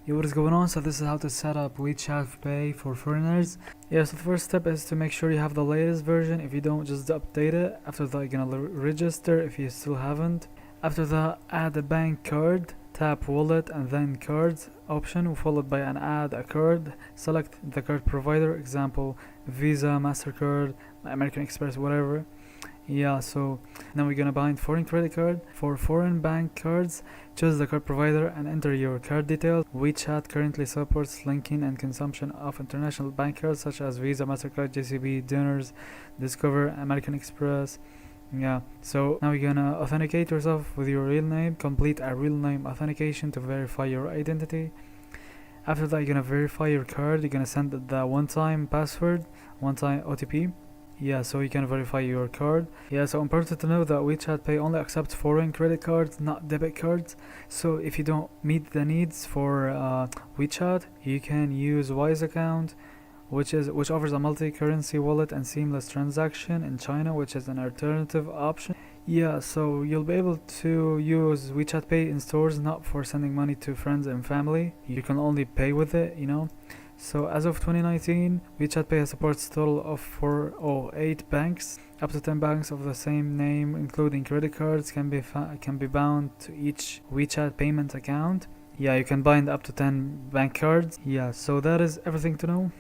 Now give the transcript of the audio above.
Yo, what is going on? So this is how to set up WeChat Pay for foreigners. Yeah, so the first step is to make sure you have the latest version. If you don't, just update it. After that, you're gonna register if you still haven't. After that, add a bank card. Tap wallet and then cards option followed by an add a card. Select the card provider, example Visa, MasterCard, American Express, whatever. Yeah, so now we're gonna bind foreign credit card. For foreign bank cards, choose the card provider and enter your card details. WeChat currently supports linking and consumption of international bank cards such as Visa, MasterCard, JCB, Donors, Discover, American Express. Yeah, so now you're gonna authenticate yourself with your real name. Complete a real name authentication to verify your identity. After that, you're gonna verify your card. You're gonna send the one-time password, one-time OTP. Yeah, so you can verify your card. Yeah, so important to know that WeChat Pay only accepts foreign credit cards, not debit cards. So if you don't meet the needs for WeChat, you can use Wise account, which offers a multi-currency wallet and seamless transaction in China, which is an alternative option. Yeah, so you'll be able to use WeChat Pay in stores, not for sending money to friends and family. You can only pay with it, So as of 2019, WeChat Pay supports a total of 408 banks. Up to 10 banks of the same name, including credit cards, can be bound to each WeChat payment account. Yeah, you can bind up to 10 bank cards. Yeah, so that is everything to know.